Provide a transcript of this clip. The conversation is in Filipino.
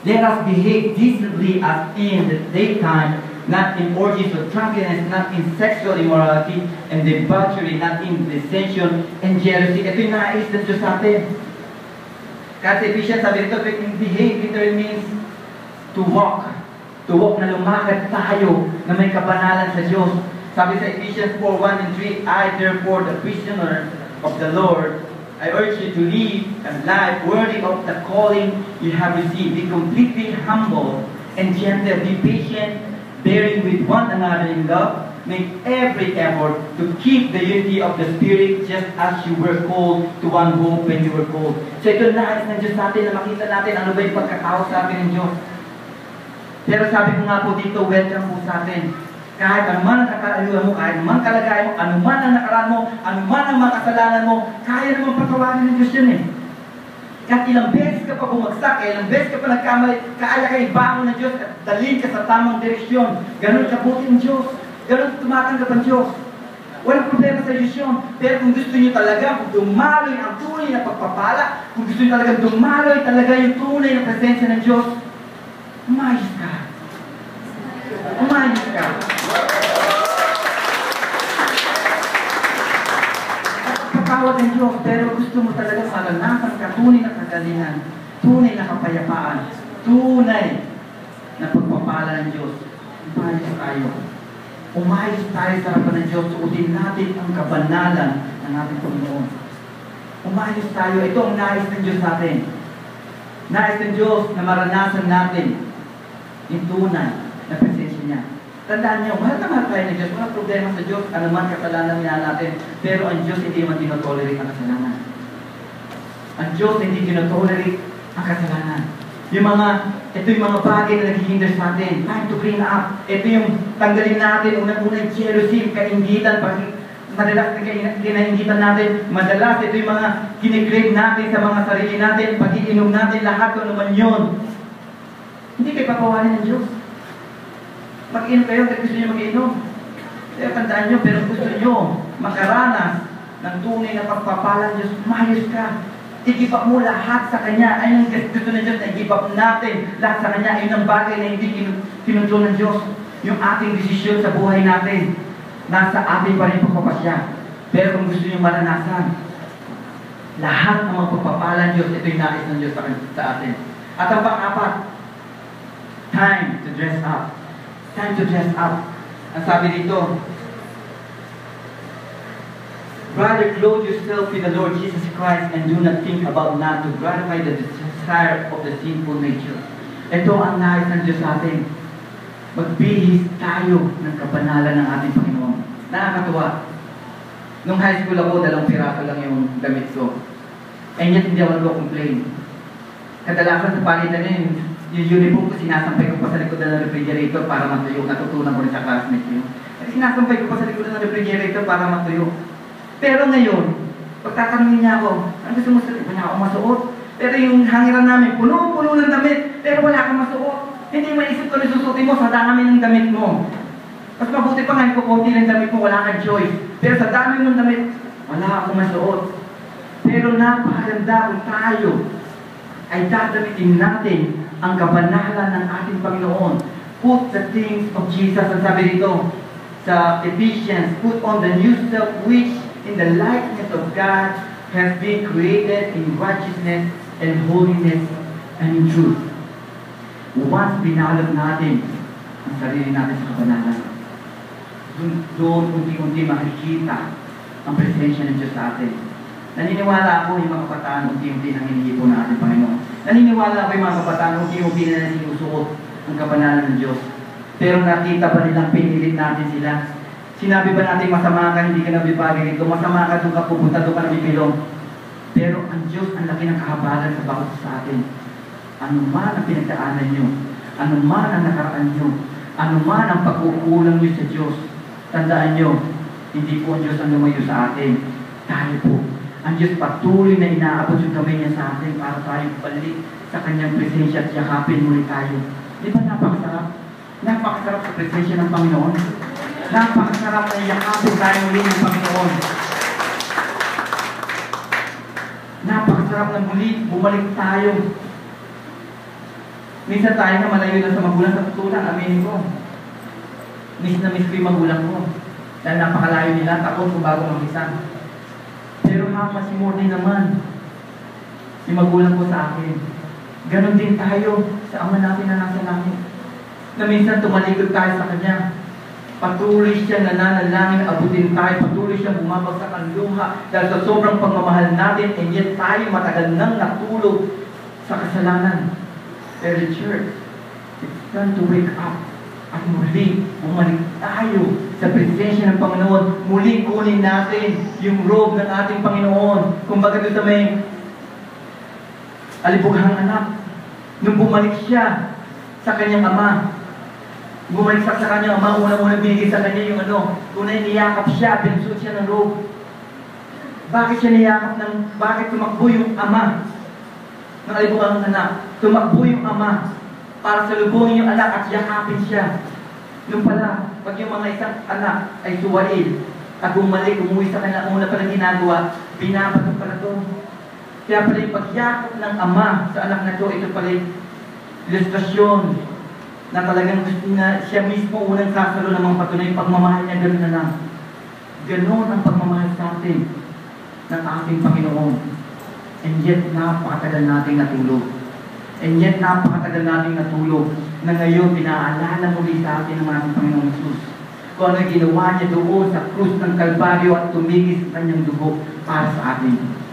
Let us behave decently as in the daytime, not in orgies of drunkenness, not in sexual immorality and debauchery, not in dissension and jealousy. Ito yung nais ng Diyos sa atin. Kasi Ephesians sabi dito, behave literally means to walk. To walk na lumakad tayo na may kabanalan sa Diyos. Sabi sa Ephesians 4:1 and 3, I therefore, the prisoner of the Lord, I urge you to live a life worthy of the calling you have received. Be completely humble and gentle. Be patient, bearing with one another in love. Make every effort to keep the unity of the Spirit just as you were called to one hope when you were called. So ito nais ng Diyos natin na makita natin ano ba yung pagkatao sa atin ng Diyos. Pero sabi ko nga po dito, welcome po sa atin. Kahit anuman ang kakaaluhan mo, kahit anuman kalagayan mo, anuman ang nakaraan mo, anuman ang mga kasalanan mo, kaya naman patawarin ng Diyos yun eh. Kahit ilang beses ka pa bumagsak, ilang beses ka pa nagkamali, kaya kayo bangon ng Diyos at dalhin ka sa tamang direksyon. Ganun kabuti ng Diyos. Ganun tumatanggap ang Diyos. Walang problema sa Diyos yun. Pero kung gusto niyo talaga, kung dumaloy ang tunay na pagpapala, kung gusto niyo talaga dumaloy talaga yung tunay na presensya ng Diyos, umayos ka. Umayos ka. Pagkawad ng Diyos, pero gusto mo talaga maranasan ka tunay na kagalingan, tunay na kapayapaan, tunay na pagpapala ng Diyos. Umayos tayo. Umayos tayo sa harapan ng Diyos. Suotin natin ang kabanalan ng ating Panginoon. Umayos tayo. Ito ang nais ng Diyos sa atin. Nais ng Diyos na maranasan natin yung tunay na presensya niya. Tandaan niyo, mahal na mahal tayo ng Diyos. Walang problema sa Diyos. Ano man kasalanan niya natin. Pero ang Diyos hindi man tinotolerate ang kasalanan. Ang Diyos hindi tinotolerate ang kasalanan. Ito yung mga bagay na naghihinder sa atin. Time to bring up. Ito yung tanggalin natin. Unang-unang jealousy, kaingitan, madalas na kinaingitan natin. Madalas, ito yung mga kinikrave natin sa mga sarili natin, pag-iinom natin, lahat kung naman yun. Hindi kayo papawarin ng Diyos. Mag-inom kayo, kasi gusto nyo mag-inom. Pero tandaan nyo, pero gusto nyo makaranas ng tunay na pagpapalang Diyos, mayos ka. I-give up mo lahat sa Kanya. Ayun ang gusto ng Diyos na i-give up natin lahat sa Kanya. Ayun ang bagay na hindi kinontrol ng Diyos. Yung ating desisyon sa buhay natin, nasa ating pa rin pagpapasya. Pero kung gusto nyo maranasan, lahat ng mga pagpapalang Diyos, ito yung nais ng Diyos sa atin. At ang pang-apat, time to dress up. Time to dress up. Ang sabi dito, rather clothe yourself with the Lord Jesus Christ and do not think about not to gratify the desire of the sinful nature. Ito ang nais ng Diyos sa atin. Magbihis tayo ng kabanalan ng ating Panginoon. Nakakatuwa. Nung high school ako, 2 piraso lang yung damit ko. And yet, hindi ako nag-complain. Kadalasan sa palitan yung uniform ko, sinasampay ko pa sa likod ng refrigerator para matuyo. Natutunan ko rin sa classmate ko. Sinasampay ko pa sa likod ng refrigerator para matuyo. Pero ngayon, pagtatanungin niya ako, ano gusto mo sa wala akong masuot? Pero yung hangiran namin, puno-puno ng damit, pero wala akong masuot. Hindi maisip ko na susutin mo sa dami ng damit mo. Mas mabuti pa nga, kukunti ng damit mo, wala kang choice. Pero sa dami mong damit, wala akong masuot. Pero napakaganda kung tayo ay dadamitin natin ang kabanalan ng ating Panginoon. Put the things of Jesus. Ang sabi dito sa Ephesians, put on the new self which in the likeness of God has been created in righteousness and holiness and in truth. Once binalot natin ang sarili natin sa kabanalan, doon unti-unti makikita ang presensya ng Diyos sa atin. Naniniwala ako yung mga kabataan unti-unti nang hinihipon ng ating Panginoon. Naniniwala ako yung mga kabataan unti-unti na sinusuot ang kabanalan ng Diyos. Pero nakita ba nilang pinilit natin sila? Sinabi ba natin masama ka, hindi ka nabibagi rito, masama ka, doon ka pupunta, doon ka nabibilong. Pero ang Diyos, ang laki ng kahabalan sa bawat sa atin. Ano man ang pinagdaanan nyo, ano man ang nakaraan nyo, ano man ang pagkukulang nyo sa Diyos, tandaan nyo, hindi po ang Diyos ang lumayo sa atin. Tayo po. Ang Diyos patuloy na inaabot yung kamay niya sa atin para tayo balik sa Kanyang presensya at yakapin muli tayo. Di ba napakasarap? Napakasarap sa presensya ng Panginoon. Napakasarap na yakapin tayo muli ng Panginoon. Napakasarap na muli bumalik tayo Minsan tayo na malayo na sa magulang sa tutulan, aminin ko. Miss na miss ko yung magulang ko. Dahil napakalayo nila, takot kung bago mag-isa. Pero how much more din naman yung magulang ko sa akin. Ganon din tayo sa Ama natin na nasa langit. Na minsan tumalikod tayo sa Kanya. Patuloy siyang nananalangin, abutin tayo, patuloy siyang bumabagsak ang luha dahil sa sobrang pagmamahal natin, and yet tayo matagal nang natulog sa kasalanan. Pero the church, it's time to wake up at muli bumalik tayo sa presensya ng Panginoon. Muli kunin natin yung robe ng ating Panginoon. Kung baga doon sa may alibughang anak, nung bumalik siya sa kanyang ama, bumalik sa kanyang ama, unang-unang binigay sa kanya yung tunay niyakap siya, pinsuot siya ng robe. Bakit siya niyakap bakit tumakbo yung ama ng alibughang anak? Tumakbo yung ama para salubungin yung anak at yakapin siya. Nung pala, pag yung mga isang anak ay suwail at bumalik, umuwi sa kanya, una pala ginagawa, binabato pala ito. Kaya pala yung pagyakap ng ama sa anak na ito, ito pala yung ilustrasyon na talagang gusto na siya mismo unang sasalo ng mga patunay, pagmamahal niya, gano'n na lang. Gano'n ang pagmamahal sa atin ng ating Panginoon. And yet, napakatagal nating natulog. And yet, napakatagal nating natulog na ngayon, pinaalala muli sa atin ng ating Panginoong Jesus. Kung ano ginawa niya doon sa krus ng Kalbaryo at tumigis sa kanyang dugo para sa atin.